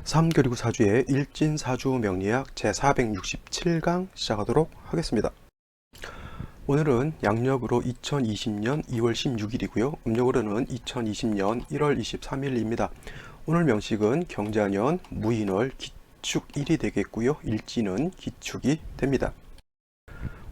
삼교리고 사주의 일진사주 명리학 제467강 시작하도록 하겠습니다. 오늘은 양력으로 2020년 2월 16일이고요. 음력으로는 2020년 1월 23일입니다. 오늘 명식은 경자년 무인월 기축일이 되겠고요. 일진은 기축이 됩니다.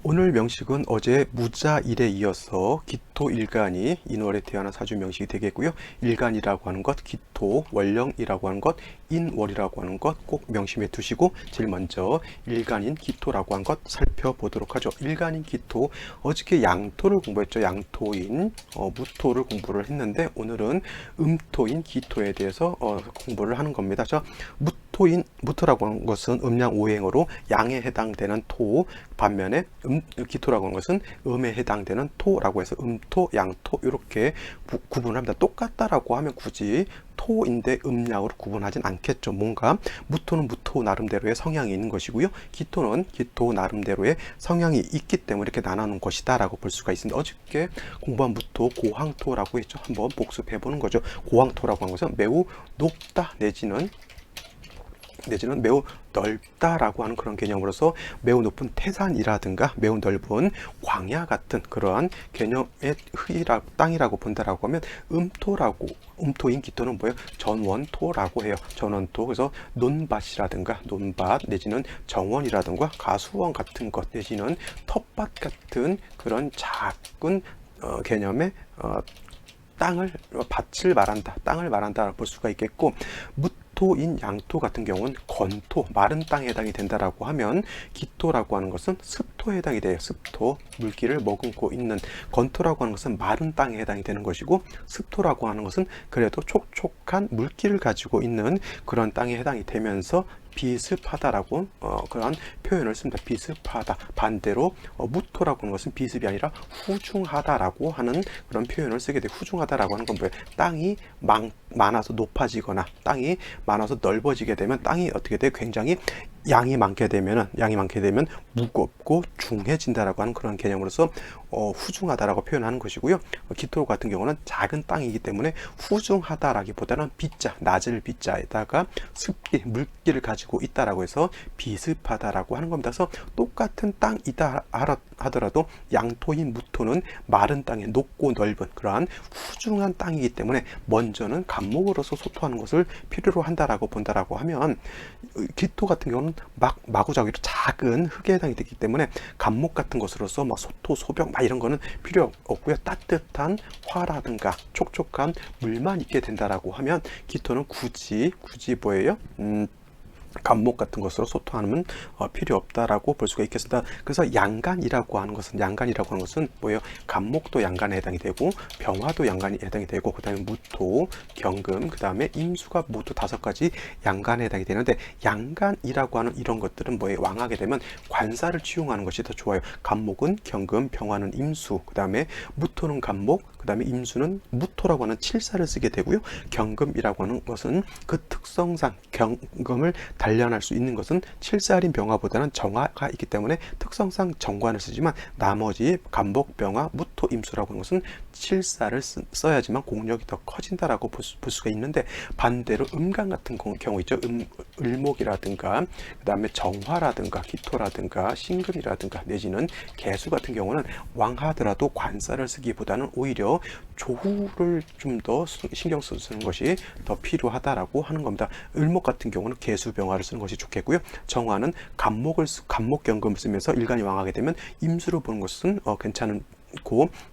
오늘 명식은 어제 무자일에 이어서 기토일간이 인월에 태어난 사주 명식이 되겠고요. 일간이라고 하는 것, 기토, 월령이라고 하는 것, 인월이라고 하는 것 꼭 명심해 두시고 제일 먼저 일간인 기토라고 하는 것 살펴보도록 하죠. 일간인 기토, 어저께 양토를 공부했죠. 양토인 무토를 공부를 했는데 오늘은 음토인 기토에 대해서 공부를 하는 겁니다. 자, 무토라고 하는 것은 음양 오행어로 양에 해당되는 토, 반면에 기토라고 하는 것은 음에 해당되는 토라고 해서 음토, 양토 이렇게 구분을 합니다. 똑같다라고 하면 굳이 토인데 음양으로 구분하진 않겠죠. 뭔가 무토는 무토 나름대로의 성향이 있는 것이고요. 기토는 기토 나름대로의 성향이 있기 때문에 이렇게 나누는 것이다 라고 볼 수가 있습니다. 어저께 공부한 무토 고항토라고 했죠. 한번 복습해 보는 거죠. 고항토라고 하는 것은 매우 높다 내지는 매우 넓다라고 하는 그런 개념으로서 매우 높은 태산이라든가 매우 넓은 광야 같은 그러한 개념의 땅이라고 본다라고 하면 음토인 기토는 뭐예요? 전원토라고 해요. 전원토. 그래서 논밭이라든가 논밭 내지는 정원이라든가 가수원 같은 것 내지는 텃밭 같은 그런 작은 개념의 밭을 말한다. 땅을 말한다라고 볼 수가 있겠고, 무토인 양토 같은 경우는 건토, 마른 땅에 해당이 된다라고 하면 기토라고 하는 것은 습토에 해당이 돼요. 습토, 물기를 머금고 있는. 건토라고 하는 것은 마른 땅에 해당이 되는 것이고, 습토라고 하는 것은 그래도 촉촉한 물기를 가지고 있는 그런 땅에 해당이 되면서 비습하다라고 그런 표현을 씁니다. 비습하다. 반대로 무토라고 하는 것은 비습이 아니라 후중하다라고 하는 그런 표현을 쓰게 돼요. 후중하다라고 하는 건 뭐예요? 땅이 많아서 높아지거나 땅이 많아서 넓어지게 되면 땅이 어떻게 돼요? 굉장히 양이 많게 되면 무겁고 중해진다라고 하는 그런 개념으로서 후중하다라고 표현하는 것이고요. 기토 같은 경우는 작은 땅이기 때문에 후중하다라기보다는 비자, 낮을 비자에다가 습기, 물기를 가지고 있다라고 해서 비습하다라고 하는 겁니다. 그래서 똑같은 땅이다 하더라도 양토인 무토는 마른 땅에 높고 넓은 그러한 후중한 땅이기 때문에 먼저는 간목으로서 소토하는 것을 필요로 한다라고 본다라고 하면 기토 같은 경우는 마구잡이로 작은 흙에 해당이 되기 때문에 간목 같은 것으로서 소토, 소벽 이런 거는 필요 없고요. 따뜻한 화라든가 촉촉한 물만 있게 된다라고 하면 기토는 굳이 뭐예요? 간목 같은 것으로 소토하는 필요 없다라고 볼 수가 있겠습니다. 그래서 양간이라고 하는 것은 뭐예요? 간목도 양간에 해당이 되고 병화도 양간에 해당이 되고 그 다음에 무토, 경금, 그 다음에 임수가 모두 5가지 양간에 해당이 되는데 양간이라고 하는 이런 것들은 뭐예요? 왕하게 되면 관사를 취용하는 것이 더 좋아요. 간목은 경금, 병화는 임수, 그 다음에 무토는 간목, 그 다음에 임수는 무토라고 하는 칠사를 쓰게 되고요. 경금이라고 하는 것은 그 특성상 경금을 단련할 수 있는 것은 칠살인 병화보다는 정화가 있기 때문에 특성상 정관을 쓰지만 나머지 간목, 병화, 무토, 임수라고 하는 것은 칠사를 써야지만 공력이 더 커진다라고 볼 수가 있는데 반대로 음간 같은 경우 있죠. 을목이라든가 그 다음에 정화라든가 기토라든가 신금이라든가 내지는 개수 같은 경우는 왕하더라도 관사를 쓰기보다는 오히려 조후를 좀 더 신경 쓰는 것이 더 필요하다라고 하는 겁니다. 을목 같은 경우는 개수 병화를 쓰는 것이 좋겠고요. 정화는 간목경금을 쓰면서 일간이 왕하게 되면 임수로 보는 것은 괜찮은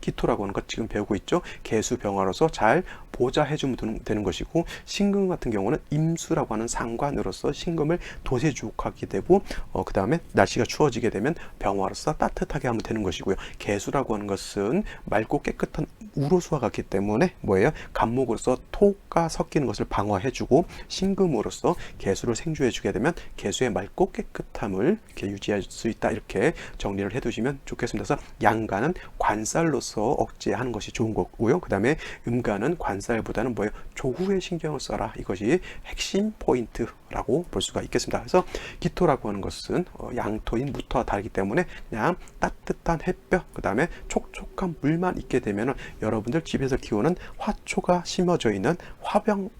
기토라고 하는 것 지금 배우고 있죠. 개수 병화로서 잘 보좌해주면 되는 것이고 신금 같은 경우는 임수라고 하는 상관으로서 신금을 도세주옥하게 되고 그 다음에 날씨가 추워지게 되면 병화로서 따뜻하게 하면 되는 것이고요. 개수라고 하는 것은 맑고 깨끗한 우로수와 같기 때문에 뭐예요? 간목으로서 토가 섞이는 것을 방어해주고 신금으로서 개수를 생주해주게 되면 개수의 맑고 깨끗함을 이렇게 유지할 수 있다. 이렇게 정리를 해두시면 좋겠습니다. 그래서 양간은 관살로서 억제하는 것이 좋은 거고요. 그 다음에 음간은 관살보다는 뭐예요? 조후에 신경을 써라. 이것이 핵심 포인트라고 볼 수가 있겠습니다. 그래서 기토라고 하는 것은 양토인 무토와 다르기 때문에 그냥 따뜻한 햇볕, 그 다음에 촉촉한 물만 있게 되면 여러분들 집에서 키우는 화초가 심어져 있는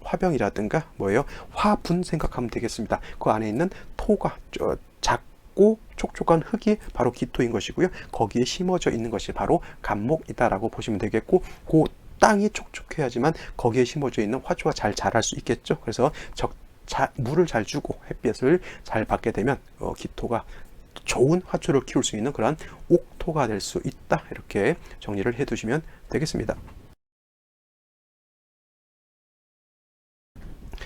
화병이라든가 뭐예요? 화분 생각하면 되겠습니다. 그 안에 있는 토가 작고 촉촉한 흙이 바로 기토인 것이고요. 거기에 심어져 있는 것이 바로 간목이다라고 보시면 되겠고, 그 땅이 촉촉해야지만 거기에 심어져 있는 화초가 잘 자랄 수 있겠죠. 그래서 물을 잘 주고 햇빛을 잘 받게 되면 기토가 좋은 화초를 키울 수 있는 그런 옥토가 될 수 있다. 이렇게 정리를 해 두시면 되겠습니다.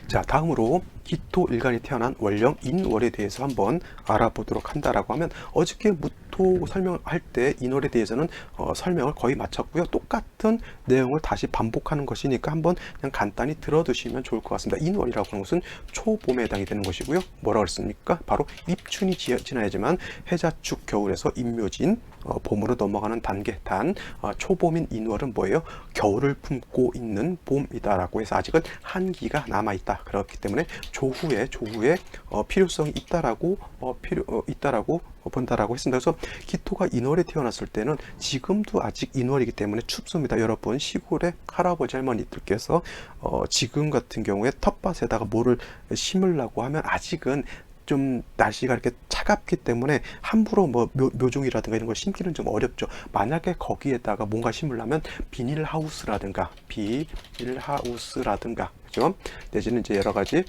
자, 다음으로 기토 일간이 태어난 월령 인월에 대해서 한번 알아보도록 한다라고 하면, 어저께 무토 설명할 때 인월에 대해서는 설명을 거의 마쳤고요. 똑같은 내용을 다시 반복하는 것이니까 한번 그냥 간단히 들어두시면 좋을 것 같습니다. 인월이라고 하는 것은 초봄에 해당이 되는 것이고요. 뭐라고 했습니까? 바로 입춘이 지나야지만 해자축 겨울에서 임묘진 봄으로 넘어가는 단계 초봄인 인월은 뭐예요? 겨울을 품고 있는 봄이다라고 해서 아직은 한기가 남아있다. 그렇기 때문에 조후에 필요성이 있다라고 본다라고 했습니다. 그래서 기토가 인월에 태어났을 때는 지금도 아직 인월이기 때문에 춥습니다. 여러분, 시골에 할아버지 할머니들께서 지금 같은 경우에 텃밭에다가 뭐를 심으려고 하면 아직은 좀 날씨가 이렇게 차갑기 때문에 함부로 뭐 묘종이라든가 이런 걸 심기는 좀 어렵죠. 만약에 거기에다가 뭔가 심으려면 비닐하우스라든가 그죠? 내지는 이제 여러 가지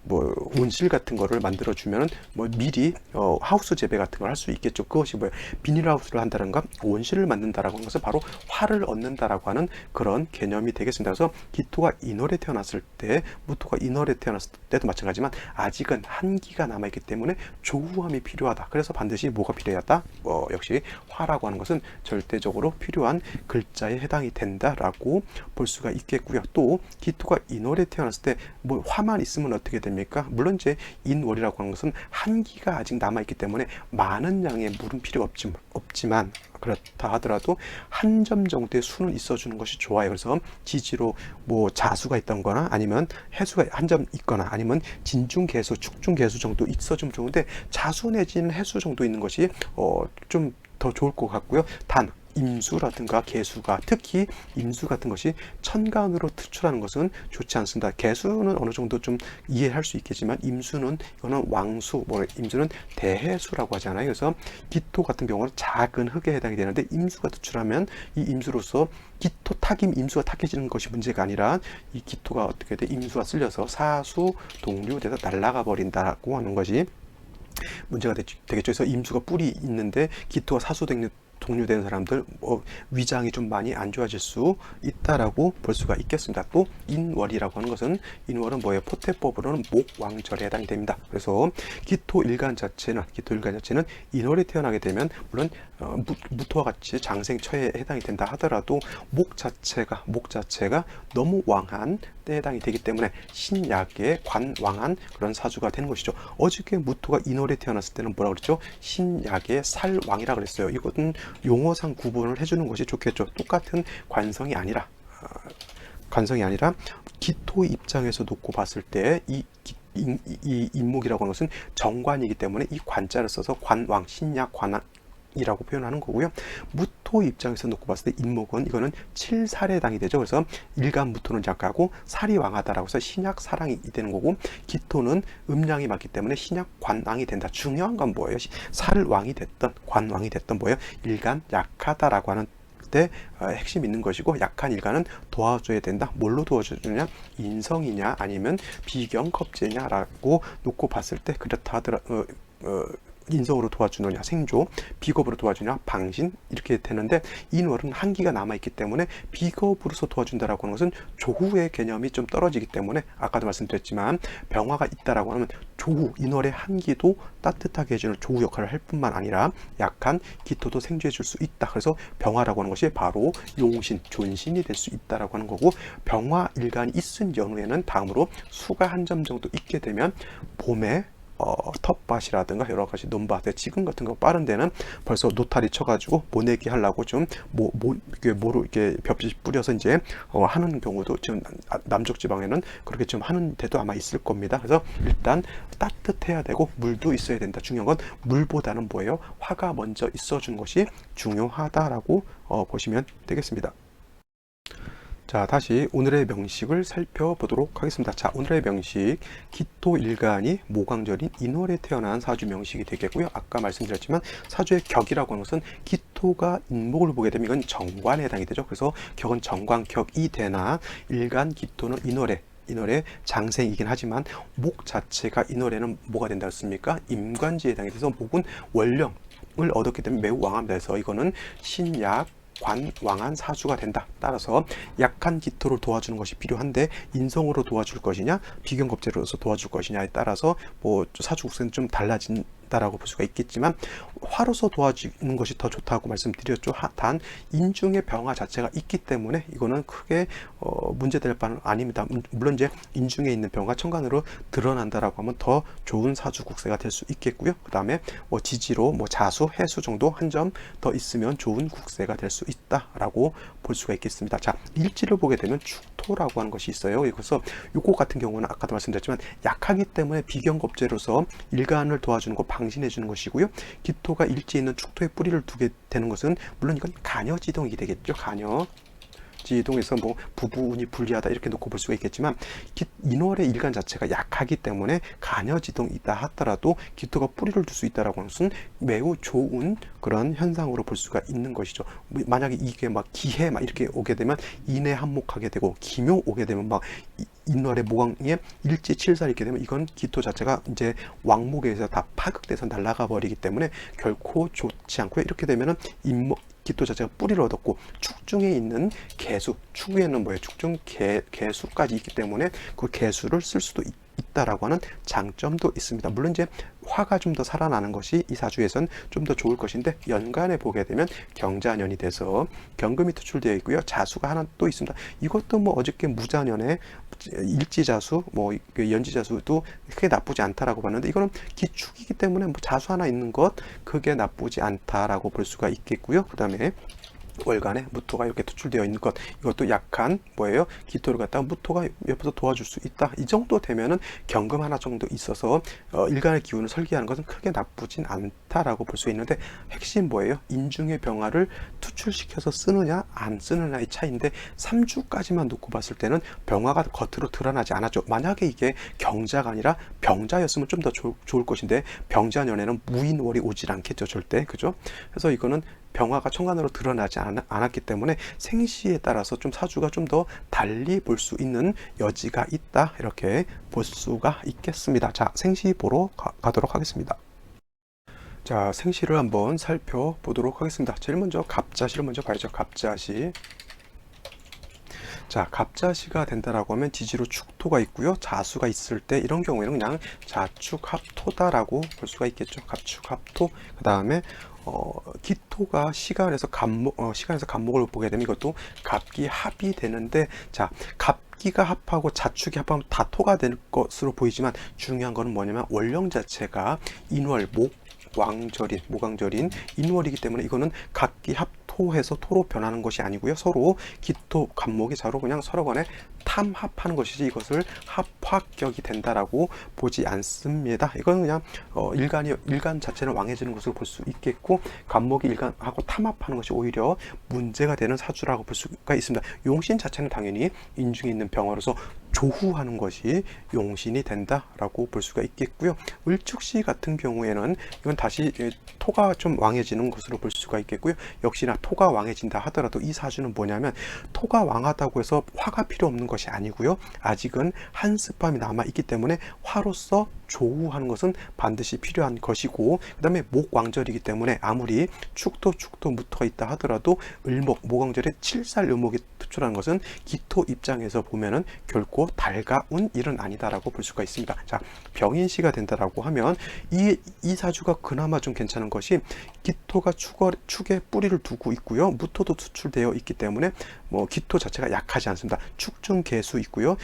뭐 온실 같은 거를 만들어 주면은 뭐 미리 하우스 재배 같은 걸 할 수 있겠죠. 그것이 뭐예요? 비닐하우스를 한다든가 온실을 만든다라고 하는 것은 바로 화를 얻는다라고 하는 그런 개념이 되겠습니다. 그래서 기토가 인월에 태어났을 때, 무토가 인월에 태어났을 때도 마찬가지지만 아직은 한기가 남아있기 때문에 조후함이 필요하다. 그래서 반드시 뭐가 필요하다? 역시 화라고 하는 것은 절대적으로 필요한 글자에 해당이 된다라고 볼 수가 있겠고요. 또 기토가 인월에 태어났을 때 뭐 화만 있으면 어떻게 됩니까? 물론 이제 인월이라고 하는 것은 한기가 아직 남아있기 때문에 많은 양의 물은 필요 없지만 그렇다 하더라도 한 점 정도의 수는 있어주는 것이 좋아요. 그래서 지지로 뭐 자수가 있던거나 아니면 해수가 한 점 있거나 아니면 진중개수, 축중개수 정도 있어주면 좋은데, 자수 내지는 해수 정도 있는 것이 좀 더 좋을 것 같고요. 단 임수라든가 개수가, 특히 임수 같은 것이 천간으로 특출하는 것은 좋지 않습니다. 개수는 어느 정도 좀 이해할 수 있겠지만 임수는 이거는 왕수, 임수는 대해수라고 하잖아요. 그래서 기토 같은 경우는 작은 흙에 해당이 되는데, 임수가 특출하면 이 임수로서 기토 타김, 임수가 탁해지는 것이 문제가 아니라 이 기토가 어떻게 돼? 임수가 쓸려서 사수 동류돼서 날아가 버린다고 하는 것이 문제가 되겠죠. 그래서 임수가 뿔이 있는데 기토가 동류되는 사람들 위장이 좀 많이 안 좋아질 수 있다라고 볼 수가 있겠습니다. 또 인월이라고 하는 것은, 인월은 뭐예요? 포태법으로는 목왕절에 해당이 됩니다. 그래서 기토 일간 자체는 인월에 태어나게 되면 물론 무토와 같이 장생처에 해당이 된다 하더라도 목 자체가 너무 왕한 때 해당이 되기 때문에 신약에 관왕한 그런 사주가 되는 것이죠. 어저께 무토가 인월에 태어났을 때는 뭐라고 그랬죠? 신약의 살왕이라 그랬어요. 이것은 용어상 구분을 해주는 것이 좋겠죠. 똑같은 관성이 아니라 기토의 입장에서 놓고 봤을 때 이 인목이라고 하는 것은 정관이기 때문에 이 관자를 써서 관왕, 신약 관왕이라고 표현하는 거고요. 무토 입장에서 놓고 봤을 때 인목은 이거는 칠살에 해당이 되죠. 그래서 일간 무토는 약하고 살이 왕하다라고 해서 신약 사랑이 되는 거고, 기토는 음양이 맞기 때문에 신약 관왕이 된다. 중요한 건 뭐예요? 살왕이 됐던 관왕이 됐던 뭐예요? 일간 약하다라고 하는 때 핵심 있는 것이고, 약한 일간은 도와줘야 된다. 뭘로 도와주냐? 인성이냐 아니면 비경겁제냐라고 놓고 봤을 때 그렇다 하더라도 인성으로 도와주느냐, 생조, 비겁으로 도와주냐, 방신, 이렇게 되는데, 인월은 한기가 남아있기 때문에 비겁으로서 도와준다라고 하는 것은 조후의 개념이 좀 떨어지기 때문에, 아까도 말씀드렸지만 병화가 있다라고 하면 조후, 인월의 한기도 따뜻하게 해주는 조후 역할을 할 뿐만 아니라 약한 기토도 생주해 줄 수 있다. 그래서 병화라고 하는 것이 바로 용신, 존신이 될 수 있다라고 하는 거고, 병화 일간이 있은 연후에는 다음으로 수가 한 점 정도 있게 되면 봄에 텃밭이라든가 여러 가지 논밭에, 지금 같은 거 빠른 데는 벌써 노타리 쳐가지고 모내기 하려고 좀 모로 이렇게 벽지 뿌려서 이제 하는 경우도 지금 남쪽 지방에는 그렇게 좀 하는 데도 아마 있을 겁니다. 그래서 일단 따뜻해야 되고 물도 있어야 된다. 중요한 건 물보다는 뭐예요? 화가 먼저 있어주는 것이 중요하다라고 보시면 되겠습니다. 자, 다시 오늘의 명식을 살펴보도록 하겠습니다. 자, 오늘의 명식, 기토일간이 모광절인 인월에 태어난 사주 명식이 되겠고요. 아까 말씀드렸지만 사주의 격이라고 하는 것은 기토가 인목을 보게 되면 이건 정관에 해당이 되죠. 그래서 격은 정관격이 되나 일간 기토는 인월의 장생이긴 하지만 목 자체가 인월에는 뭐가 된다 했습니까? 임관지에 해당이 돼서 목은 원령을 얻었기 때문에 매우 왕합니다. 그래서 이거는 신약 관왕한 사주가 된다. 따라서 약한 기토를 도와주는 것이 필요한데 인성으로 도와줄 것이냐 비견겁제로서 도와줄 것이냐에 따라서 뭐 사주 국세는 좀 달라진다라고 볼 수가 있겠지만 화로서 도와주는 것이 더 좋다고 말씀드렸죠. 단 인중의 병화 자체가 있기 때문에 이거는 크게 문제될 바는 아닙니다. 물론 이제 인중에 있는 병화 천간으로 드러난다라고 하면 더 좋은 사주 국세가 될 수 있겠고요. 그 다음에 뭐 지지로 뭐 자수, 해수 정도 한 점 더 있으면 좋은 국세가 될 수 있다라고 볼 수가 있겠습니다. 자, 일지를 보게 되면 축토라고 하는 것이 있어요. 그래서 요거 같은 경우는 아까도 말씀드렸지만 약하기 때문에 비견겁제로서 일간을 도와주는 거 방신해 주는 것이고요. 기토가 일지에 있는 축토에 뿌리를 두게 되는 것은 물론 이건 간여지동이 되겠죠. 간여지동에서 뭐 부부운이 불리하다 이렇게 놓고 볼 수가 있겠지만 인월의 일간 자체가 약하기 때문에 간여지동이 있다 하더라도 기토가 뿌리를 둘 수 있다라고 하는 것은 매우 좋은 그런 현상으로 볼 수가 있는 것이죠. 만약에 이게 막 기해 막 이렇게 오게 되면 인해 한목하게 되고 기묘 오게 되면 막 인월의 모광에 일지 칠살 있게 되면 이건 기토 자체가 이제 왕목에 의해서 다 파극돼서 날아가 버리기 때문에 결코 좋지 않고요. 이렇게 되면은 기토 자체가 뿌리를 얻었고 축중에 있는 개수, 축에는 뭐예요? 축중 개수까지 있기 때문에 그 개수를 쓸 수도 있다라고 하는 장점도 있습니다. 물론 이제 화가 좀 더 살아나는 것이 이 사주에선 좀 더 좋을 것인데 연간에 보게 되면 경자년이 돼서 경금이 투출되어 있고요. 자수가 하나 또 있습니다. 이것도 뭐 어저께 무자년에 일지자수, 뭐 연지자수도 크게 나쁘지 않다라고 봤는데 이거는 기축이기 때문에 뭐 자수 하나 있는 것 그게 나쁘지 않다라고 볼 수가 있겠고요. 그 다음에 월간에 무토가 이렇게 투출되어 있는 것 이것도 약한 뭐예요? 기토를 갖다가 무토가 옆에서 도와줄 수 있다. 이 정도 되면은 경금 하나 정도 있어서 일간의 기운을 설계하는 것은 크게 나쁘진 않다라고 볼 수 있는데 핵심 뭐예요? 인중의 병화를 투출시켜서 쓰느냐 안 쓰느냐의 차이인데 3주까지만 놓고 봤을 때는 병화가 겉으로 드러나지 않았죠. 만약에 이게 경자가 아니라 병자였으면 좀 더 좋을 것인데 병자년에는 무인월이 오질 않겠죠. 절대. 그죠? 그래서 이거는 병화가 천간으로 드러나지 않았기 때문에 생시에 따라서 좀 사주가 좀 더 달리 볼 수 있는 여지가 있다 이렇게 볼 수가 있겠습니다. 자, 생시 보러 가도록 하겠습니다. 자, 생시를 한번 살펴보도록 하겠습니다. 제일 먼저 갑자시를 먼저 봐야죠. 갑자시. 자, 갑자시가 된다라고 하면 지지로 축토가 있고요. 자수가 있을 때 이런 경우에는 그냥 자축합토다라고 볼 수가 있겠죠. 갑축합토. 그 다음에 기토가 시간에서 간목을 보게 되면 이것도 갑기 합이 되는데 자, 갑기가 합하고 자축이 합하면 다 토가 될 것으로 보이지만 중요한 거는 뭐냐면 원령 자체가 인월 모광절인 인월이기 때문에 이거는 갑기 합토해서 토로 변하는 것이 아니고요. 서로 기토 간목이 서로 그냥 서로 간에 탐합하는 것이지 이것을 합화격이 된다라고 보지 않습니다. 이건 그냥 일간 자체는 왕해지는 것으로 볼 수 있겠고 간목이 일간하고 탐합하는 것이 오히려 문제가 되는 사주라고 볼 수가 있습니다. 용신 자체는 당연히 인중에 있는 병화로서 조후하는 것이 용신이 된다라고 볼 수가 있겠고요. 을축시 같은 경우에는 이건 다시 토가 좀 왕해지는 것으로 볼 수가 있겠고요. 역시나 토가 왕해진다 하더라도 이 사주는 뭐냐면 토가 왕하다고 해서 화가 필요 없는 것이 아니고요. 아직은 한습함이 남아있기 때문에 화로서 조우하는 것은 반드시 필요한 것이고 그 다음에 목왕절이기 때문에 아무리 축토 무토가 있다 하더라도 모광절에 7살 을목이 투출하는 것은 기토 입장에서 보면은 결코 달가운 일은 아니다라고 볼 수가 있습니다. 자, 병인시가 된다라고 하면 이 사주가 그나마 좀 괜찮은 것이 기토가 축에 뿌리를 두고 있고요. 무토도 투출되어 있기 때문에 뭐 기토 자체가 약하지 않습니다. 축중 개수 있고요.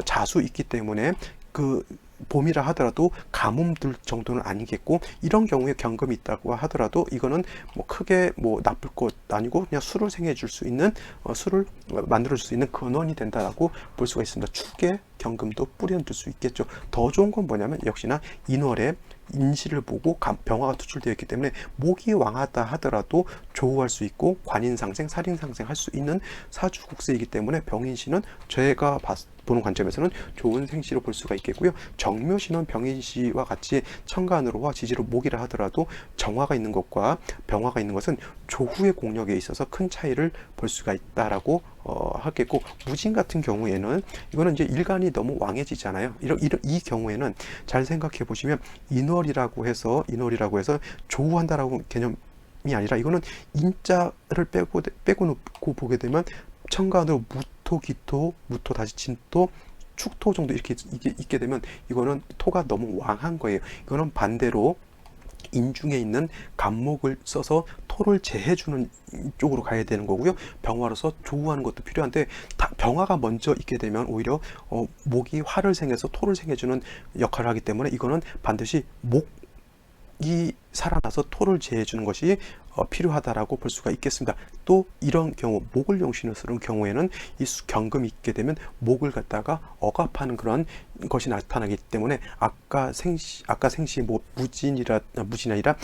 자수 있기 때문에 그 봄이라 하더라도 가뭄 들 정도는 아니겠고 이런 경우에 경금이 있다고 하더라도 이거는 뭐 크게 뭐 나쁠 것 아니고 그냥 술을 생해 줄 수 있는 술을 만들어 줄 수 있는 근원이 된다라고 볼 수가 있습니다. 축에 경금도 뿌려둘 수 있겠죠. 더 좋은 건 뭐냐면 역시나 인월에 인시를 보고 병화가 투출되어 있기 때문에 목이 왕하다 하더라도 조우할 수 있고 관인상생, 살인상생 할 수 있는 사주국세이기 때문에 병인시는 제가 보는 관점에서는 좋은 생시로 볼 수가 있겠고요. 정묘시는 병인시와 같이 천간으로와 지지로 목이라 하더라도 정화가 있는 것과 병화가 있는 것은 조후의 공력에 있어서 큰 차이를 볼 수가 있다라고 하겠고, 무진 같은 경우에는 이거는 이제 일간이 너무 왕해지잖아요. 이 경우에는 잘 생각해 보시면 인월이라고 해서 조우한다라고 개념이 아니라, 이거는 인자를 빼고 놓고 보게 되면 천간으로 무토, 기토, 무토 다시 진토, 축토 정도 이렇게 있게 되면 이거는 토가 너무 왕한 거예요. 이거는 반대로 인중에 있는 간목을 써서 토를 제해주는 쪽으로 가야 되는 거고요. 병화로서 조우하는 것도 필요한데, 병화가 먼저 있게 되면 오히려 목이 화를 생해서 토를 생해주는 역할을 하기 때문에 이거는 반드시 목이 살아나서 토를 제해주는 것이 필요하다라고 볼 수가 있겠습니다. 또 이런 경우, 목을 용신으로 쓰는 경우에는 이 경금이 있게 되면 목을 갖다가 억압하는 그런 것이 나타나기 때문에 아까 생시 뭐 무진이 아니라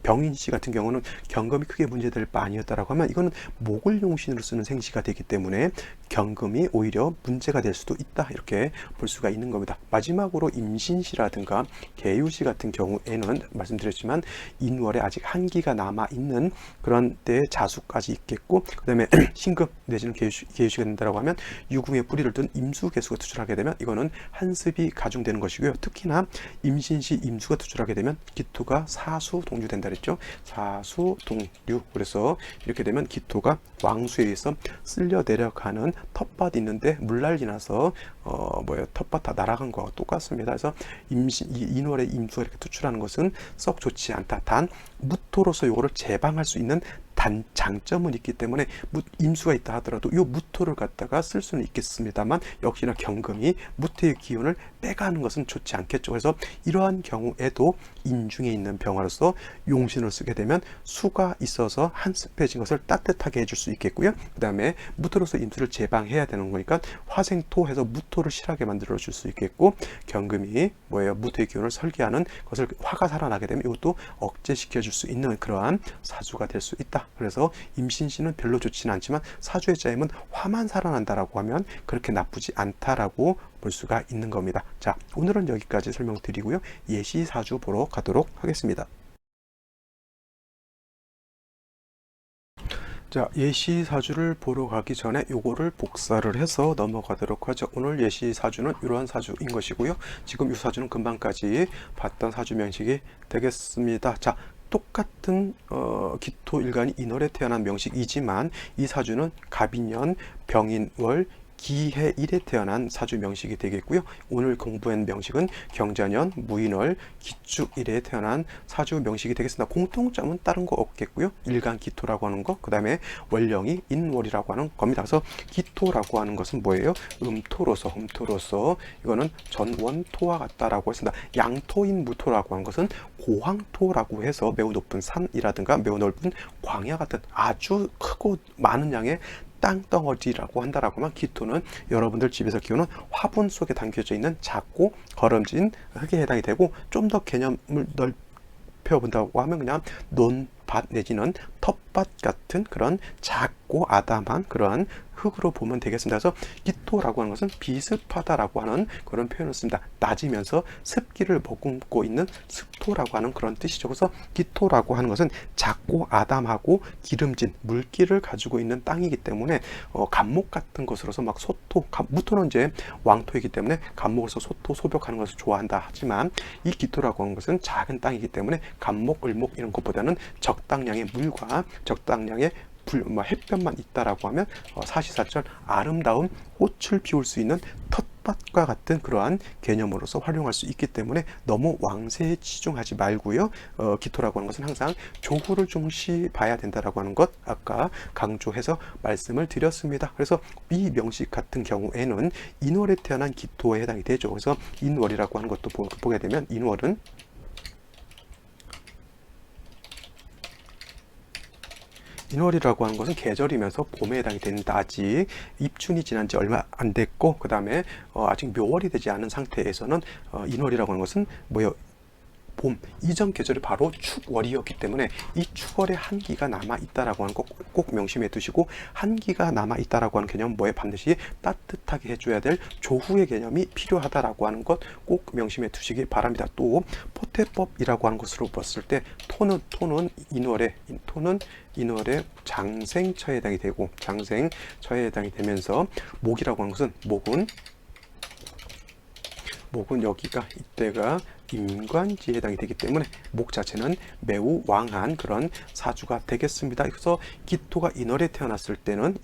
병인시 같은 경우는 경금이 크게 문제될 바 아니었다라고 하면, 이거는 목을 용신으로 쓰는 생시가 되기 때문에 경금이 오히려 문제가 될 수도 있다, 이렇게 볼 수가 있는 겁니다. 마지막으로 임신시라든가 계유시 같은 경우에는 말씀드렸지만 인월에 아직 한기가 남아있는 그런 때에 자수까지 있겠고, 그 다음에 신금 내지는 계유시가 된다고 하면 유궁에 뿌리를 둔 임수개수가 투출하게 되면 이거는 한습이 가중되는 것이고요. 특히나 임신시 임수가 투출하게 되면 기토가 사수동류된다 그랬죠. 사수동류. 그래서 이렇게 되면 기토가 왕수에 의해서 쓸려 내려가는 텃밭이 있는데 물난리 나서 텃밭 다 날아간 거와 똑같습니다. 그래서 인월에 임수가 이렇게 투출하는 것은 썩 좋지 않다. 단 무토로서 이거를 제방할 수 있는 장점은 있기 때문에 임수가 있다 하더라도 이 무토를 갖다가 쓸 수는 있겠습니다만, 역시나 경금이 무토의 기운을 빼가는 것은 좋지 않겠죠. 그래서 이러한 경우에도 인중에 있는 병화로서 용신을 쓰게 되면 수가 있어서 한습해진 것을 따뜻하게 해줄 수 있겠고요. 그 다음에 무토로서 임수를 제방해야 되는 거니까 화생토해서 무토를 실하게 만들어 줄 수 있겠고, 경금이 무토의 기운을 설계하는 것을 화가 살아나게 되면 이것도 억제시켜 줄 수 있는 그러한 사주가 될 수 있다. 그래서 임신시는 별로 좋지는 않지만 사주의 짜임은 화만 살아난다라고 하면 그렇게 나쁘지 않다라고 볼 수가 있는 겁니다. 자, 오늘은 여기까지 설명드리고요. 예시 사주 보러 가도록 하겠습니다. 자, 예시 사주를 보러 가기 전에 요거를 복사를 해서 넘어가도록 하죠. 오늘 예시 사주는 이러한 사주인 것이고요. 지금 이 사주는 금방까지 봤던 사주 명식이 되겠습니다. 자, 똑같은 기토 일간이 인월에 태어난 명식이지만 이 사주는 갑인년, 병인월, 기해일에 태어난 사주 명식이 되겠고요. 오늘 공부한 명식은 경자년, 무인월, 기축일에 태어난 사주 명식이 되겠습니다. 공통점은 다른 거 없겠고요. 일간 기토라고 하는 거, 그 다음에 월령이 인월이라고 하는 겁니다. 그래서 기토라고 하는 것은 뭐예요? 음토로서 이거는 전원토와 같다라고 했습니다. 양토인 무토라고 하는 것은 고황토라고 해서 매우 높은 산이라든가 매우 넓은 광야 같은 아주 크고 많은 양의 땅덩어리라고 한다라고 하면, 기토는 여러분들 집에서 키우는 화분 속에 담겨져 있는 작고 거름진 흙에 해당이 되고, 좀 더 개념을 넓혀본다고 하면 그냥 논밭 내지는 텃밭 같은 그런 작고 아담한 그러한 흙으로 보면 되겠습니다. 그래서 기토라고 하는 것은 비습하다라고 하는 그런 표현을 씁니다. 낮으면서 습기를 머금고 있는 습토라고 하는 그런 뜻이죠. 그래서 기토라고 하는 것은 작고 아담하고 기름진 물기를 가지고 있는 땅이기 때문에 간목 같은 것으로서 막 소토, 무토는 이제 왕토이기 때문에 간목으로서 소토, 소벽하는 것을 좋아한다 하지만, 이 기토라고 하는 것은 작은 땅이기 때문에 간목, 을목 이런 것보다는 적당량의 물과 적당량의 햇볕만 있다라고 하면 사시사철 아름다운 꽃을 피울 수 있는 텃밭과 같은 그러한 개념으로서 활용할 수 있기 때문에 너무 왕세에 치중하지 말고요. 기토라고 하는 것은 항상 조후를 중시 봐야 된다라고 하는 것 아까 강조해서 말씀을 드렸습니다. 그래서 이 명식 같은 경우에는 인월에 태어난 기토에 해당이 되죠. 그래서 인월이라고 하는 것도 보게 되면 인월이라고 하는 것은 계절이면서 봄에 해당이 된다. 아직 입춘이 지난 지 얼마 안 됐고, 그 다음에 아직 묘월이 되지 않은 상태에서는 인월이라고 하는 것은 봄, 이전 계절이 바로 축월이었기 때문에 이 축월에 한기가 남아있다라고 하는 거 꼭 명심해 두시고, 한기가 남아있다라고 하는 개념은 뭐에 반드시 따뜻하게 해줘야 될 조후의 개념이 필요하다라고 하는 것 꼭 명심해 두시기 바랍니다. 또 포태법이라고 하는 것으로 봤을 때 토는 인월에 장생처에 해당이 되고, 장생처에 해당이 되면서 목이라고 하는 것은 목은 여기가 이때가 임관지에 해당이 되기 때문에 목 자체는 매우 왕한 그런 사주가 되겠습니다. 그래서 기토가 인월에 태어났을 때는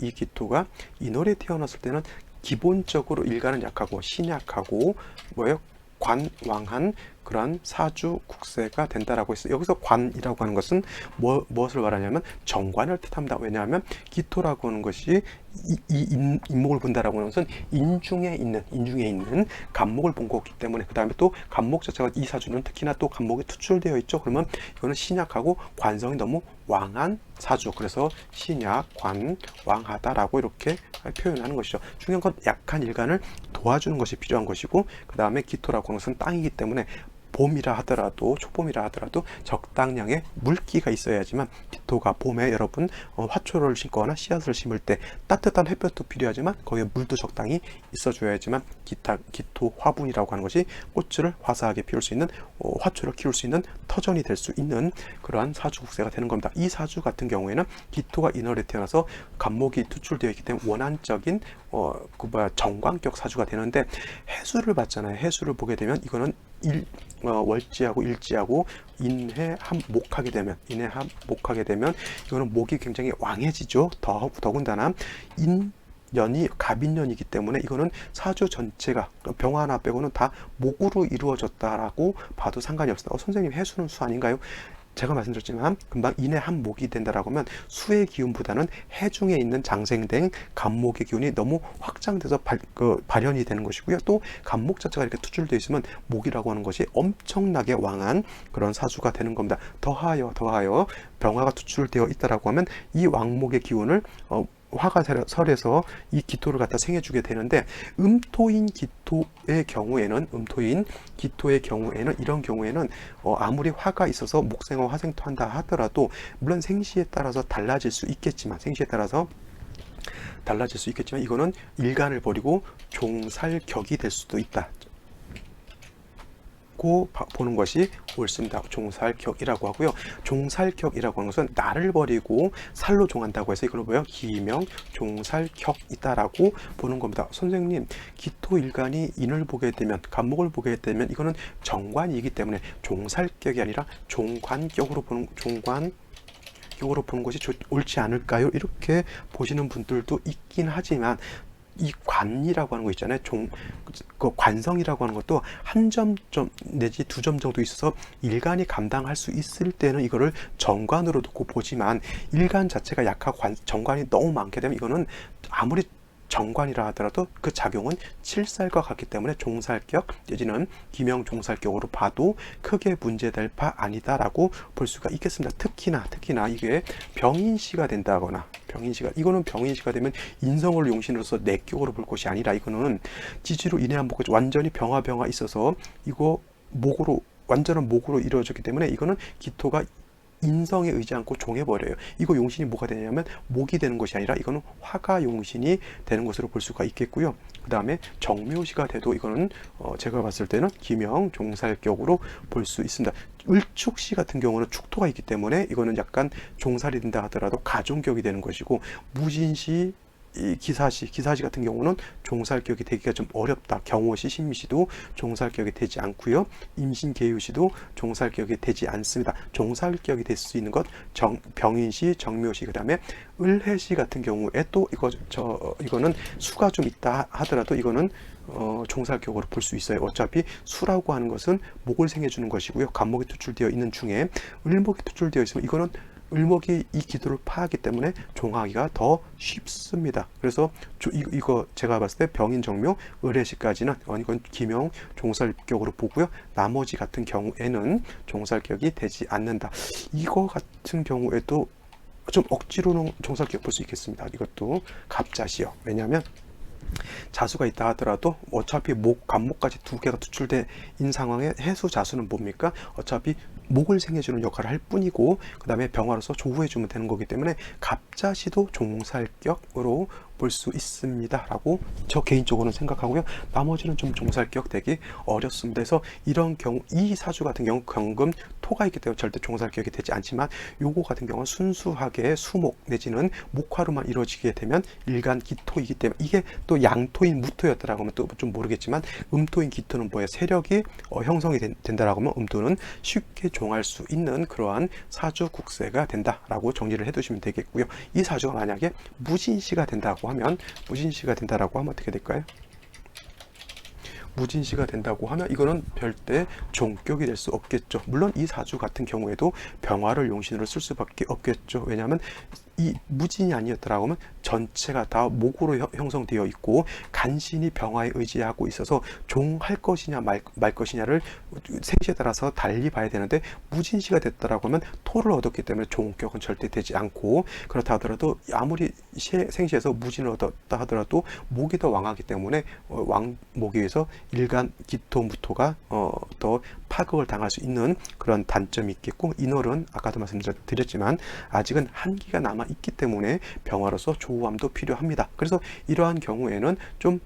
기본적으로 일간은 약하고 신약하고 관왕한 그런 사주 국세가 된다라고 했어요. 여기서 관이라고 하는 것은 무엇을 말하냐면 정관을 뜻합니다. 왜냐하면 기토라고 하는 것이 이 인목을 본다라고 하는 것은 인중에 있는 간목을 본 거기 때문에, 그 다음에 또 간목 자체가 이 사주는 특히나 또 간목이 투출되어 있죠. 그러면 이거는 신약하고 관성이 너무 왕한 사주, 그래서 신약, 관, 왕하다라고 이렇게 표현하는 것이죠. 중요한 건 약한 일간을 도와주는 것이 필요한 것이고, 그 다음에 기토라고 하는 것은 땅이기 때문에 봄이라 하더라도, 초봄이라 하더라도 적당량의 물기가 있어야지만, 기토가 봄에 여러분 화초를 심거나 씨앗을 심을 때 따뜻한 햇볕도 필요하지만 거기에 물도 적당히 있어줘야지만 기토 화분이라고 하는 것이 꽃을 화사하게 피울 수 있는, 화초를 키울 수 있는 터전이 될 수 있는 그러한 사주 국세가 되는 겁니다. 이 사주 같은 경우에는 기토가 인월에 태어나서 간목이 투출되어 있기 때문에 원한적인 정관격 사주가 되는데, 해수를 봤잖아요. 해수를 보게 되면 이거는 월지하고 일지하고 인해합목하게 되면 이거는 목이 굉장히 왕해지죠. 더군다나 인연이 갑인년이기 때문에 이거는 사주 전체가 병 하나 빼고는 다 목으로 이루어졌다라고 봐도 상관이 없습니다. 선생님, 해수는 수 아닌가요? 제가 말씀드렸지만 금방 인의 한 목이 된다라고 하면 수의 기운보다는 해중에 있는 장생된 간목의 기운이 너무 확장돼서 발현이 되는 것이고요. 또 간목 자체가 이렇게 투출되어 있으면 목이라고 하는 것이 엄청나게 왕한 그런 사주가 되는 겁니다. 더하여 병화가 투출되어 있다라고 하면 이 왕목의 기운을 화가설에서 이 기토를 갖다 생해주게 되는데, 음토인 기토의 경우에는 이런 경우에는 아무리 화가 있어서 목생화 화생토 한다 하더라도, 물론 생시에 따라서 달라질 수 있겠지만 이거는 일간을 버리고 종살격이 될 수도 있다 보는 것이 옳습니다. 종살격이라고 하고요. 종살격이라고 하는 것은 나를 버리고 살로 종한다고 해서 이걸 기명 종살격이다라고 보는 겁니다. 선생님, 기토일간이 인을 보게 되면, 간목을 보게 되면 이거는 정관이기 때문에 종살격이 아니라 종관격으로 보는 것이 옳지 않을까요? 이렇게 보시는 분들도 있긴 하지만, 이 관이라고 하는 거 있잖아요. 그 관성이라고 하는 것도 한 점 내지 두 점 정도 있어서 일간이 감당할 수 있을 때는 이거를 정관으로 놓고 보지만, 일간 자체가 약하고 정관이 너무 많게 되면 이거는 아무리 정관이라 하더라도 그 작용은 칠살과 같기 때문에 종살격 내지는 기명 종살격으로 봐도 크게 문제될 바 아니다라고 볼 수가 있겠습니다. 특히나 이게 병인시가 된다거나, 이거는 병인시가 되면 인성을 용신으로서 내격으로 볼 것이 아니라, 이거는 지지로 인해한 목, 완전히 병화 있어서 이거 완전한 목으로 이루어졌기 때문에 이거는 기토가 인성에 의지 않고 종해버려요. 이거 용신이 뭐가 되냐면 목이 되는 것이 아니라 이거는 화가 용신이 되는 것으로 볼 수가 있겠고요. 그 다음에 정묘시가 돼도 이거는 제가 봤을 때는 기명 종살격으로 볼 수 있습니다. 을축시 같은 경우는 축토가 있기 때문에 이거는 약간 종살이 된다 하더라도 가종격이 되는 것이고, 무진시, 이 기사시 같은 경우는 종살격이 되기가 좀 어렵다. 경호시, 신미시도 종살격이 되지 않고요. 임신계유시도 종살격이 되지 않습니다. 종살격이 될 수 있는 것 병인시, 정묘시, 그 다음에 을해시 같은 경우에 또 이거는 수가 좀 있다 하더라도 이거는 종살격으로 볼 수 있어요. 어차피 수라고 하는 것은 목을 생해주는 것이고요. 간목이 투출되어 있는 중에 을목이 투출되어 있으면 이거는 을목이 이 기도를 파하기 때문에 종하기가 더 쉽습니다. 그래서 이거 제가 봤을 때 병인 정묘 을해시까지는 이건 기명 종살격으로 보고요. 나머지 같은 경우에는 종살격이 되지 않는다. 이거 같은 경우에도 좀 억지로는 종살격 볼 수 있겠습니다. 이것도 갑자시요. 왜냐하면 자수가 있다 하더라도 어차피 간목까지 두 개가 투출된 상황에 해수 자수는 뭡니까? 어차피 목을 생해주는 역할을 할 뿐이고 그 다음에 병화로서 조우해주면 되는 거기 때문에 갑자시도 종살격으로 볼 수 있습니다 라고 저 개인적으로는 생각하고요. 나머지는 좀 종살격 되기 어렵습니다. 그래서 이런 경우 이 사주 같은 경우 경금 토가 있기 때문에 절대 종살격이 되지 않지만 요거 같은 경우는 순수하게 수목 내지는 목화로만 이루어지게 되면 일간 기토이기 때문에 이게 또 양토인 무토였다라고 하면 또 좀 모르겠지만 음토인 기토는 뭐예요? 세력이 형성이 된다라고 하면 음토는 쉽게 종할 수 있는 그러한 사주 국세가 된다라고 정리를 해두시면 되겠고요. 이 사주가 만약에 무진시가 된다고 하면 어떻게 될까요? 무진시가 된다고 하면 이거는 별대 종격이 될 수 없겠죠. 물론 이 사주 같은 경우에도 병화를 용신으로 쓸 수밖에 없겠죠. 왜냐하면 이 무진이 아니었더라고 하면 전체가 다 목으로 형성되어 있고 간신히 병화에 의지하고 있어서 종할 것이냐 말 것이냐를 생시에 따라서 달리 봐야 되는데 무진시가 됐더라고 하면 토를 얻었기 때문에 종격은 절대 되지 않고 그렇다 하더라도 아무리 생시에서 무진을 얻었다 하더라도 목이 더 왕하기 때문에 왕목에 의해서 일간 기토 무토가 더 파극을 당할 수 있는 그런 단점이 있겠고 인월은 아까도 말씀드렸지만 아직은 한기가 남아 있기 때문에 병화로서 조우함도 필요합니다. 그래서 이러한 경우에는 좀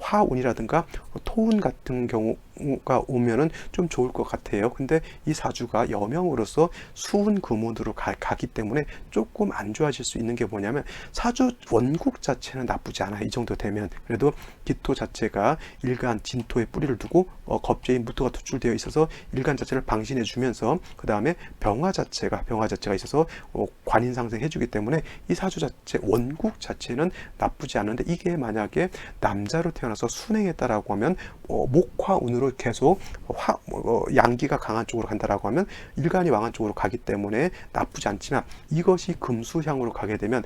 화운이라든가 토운 같은 경우가 오면은 좀 좋을 것 같아요. 근데 이 사주가 여명으로서 수운 금운으로 가기 때문에 조금 안 좋아질 수 있는 게 뭐냐면 사주 원국 자체는 나쁘지 않아요. 이 정도 되면 그래도 기토 자체가 일간 진토에 뿌리를 두고 겁재인 무토가 투출되어 있어서 일간 자체를 방신해 주면서 그 다음에 병화 자체가 있어서 관인 상승해 주기 때문에 이 사주 자체 원국 자체는 나쁘지 않은데 이게 만약에 남자로 태어나서 순행했다라고 하면 목화운으로 계속 양기가 강한 쪽으로 간다라고 하면 일간이 왕한 쪽으로 가기 때문에 나쁘지 않지만 이것이 금수향으로 가게 되면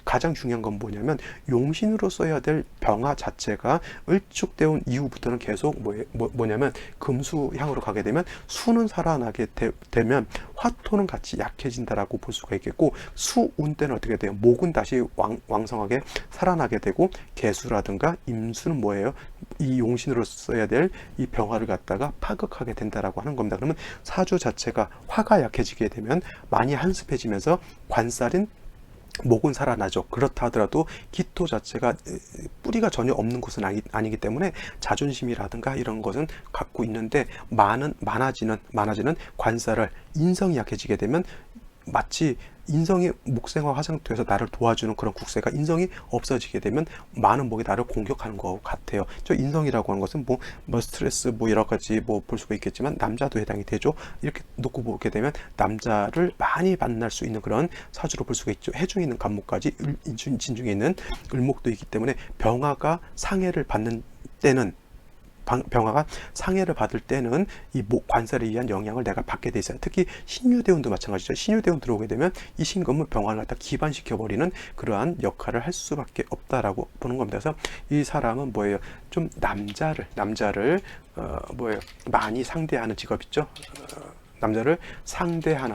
가장 중요한 건 뭐냐면 용신으로 써야 될 병화 자체가 을축되어 온 이후부터는 계속 뭐냐면 금수향으로 가게 되면 수는 살아나게 되면 화토는 같이 약해진다라고 볼 수가 있겠고 수운 때는 어떻게 돼요? 목은 다시 왕성하게 살아나게 되고 개수라든가 임수는 뭐예요? 이 용신으로 써야 될 이 병화를 갖다가 파극하게 된다라고 하는 겁니다. 그러면 사주 자체가 화가 약해지게 되면 많이 한습해지면서 관살인 목은 살아나죠. 그렇다 하더라도 기토 자체가 뿌리가 전혀 없는 곳은 아니기 때문에 자존심이라든가 이런 것은 갖고 있는데 많아지는 관살을 인성이 약해지게 되면 마치 인성이 목생화 화상토에서 나를 도와주는 그런 국세가 인성이 없어지게 되면 많은 목이 나를 공격하는 것 같아요. 저 인성이라고 하는 것은 뭐 스트레스 여러 가지 볼 수가 있겠지만 남자도 해당이 되죠. 이렇게 놓고 보게 되면 남자를 많이 만날 수 있는 그런 사주로 볼 수가 있죠. 해중에 있는 간목까지 진중에 있는 을목도 있기 때문에 병화가 상해를 받는 때는 병화가 상해를 받을 때는 이 관살에 의한 영향을 내가 받게 돼 있어요. 특히 신유대운도 마찬가지죠. 신유대운 들어오게 되면 이 신금은 병화를 갖다 기반시켜버리는 그러한 역할을 할 수밖에 없다라고 보는 겁니다. 그래서 이 사람은 뭐예요? 좀 남자를 많이 상대하는 직업 있죠. 남자를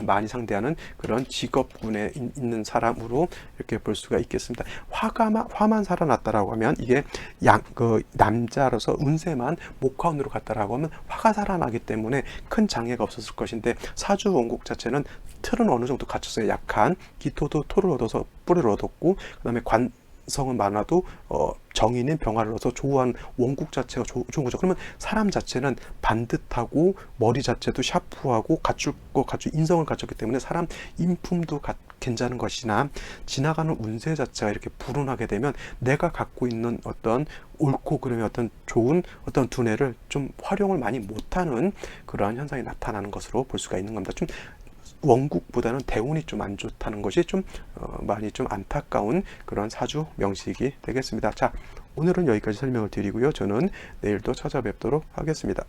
많이 상대하는 그런 직업군에 있는 사람으로 이렇게 볼 수가 있겠습니다. 화만 살아났다라고 하면 이게 남자로서 운세만 목화운으로 갔다라고 하면 화가 살아나기 때문에 큰 장애가 없었을 것인데 사주 원국 자체는 틀은 어느 정도 갖췄어요. 약한 기토도 토를 얻어서 뿌리를 얻었고 그 다음에 성은 많아도 정인인 병화를 얻어서 조우한 원국 자체가 좋은 거죠. 그러면 사람 자체는 반듯하고 머리 자체도 샤프하고 갖출 인성을 갖췄기 때문에 사람 인품도 괜찮은 것이나 지나가는 운세 자체가 이렇게 불운하게 되면 내가 갖고 있는 어떤 옳고 그름의 어떤 좋은 어떤 두뇌를 좀 활용을 많이 못하는 그러한 현상이 나타나는 것으로 볼 수가 있는 겁니다. 좀 원국보다는 대운이 좀 안 좋다는 것이 좀 많이 좀 안타까운 그런 사주 명식이 되겠습니다. 자, 오늘은 여기까지 설명을 드리고요. 저는 내일 또 찾아뵙도록 하겠습니다.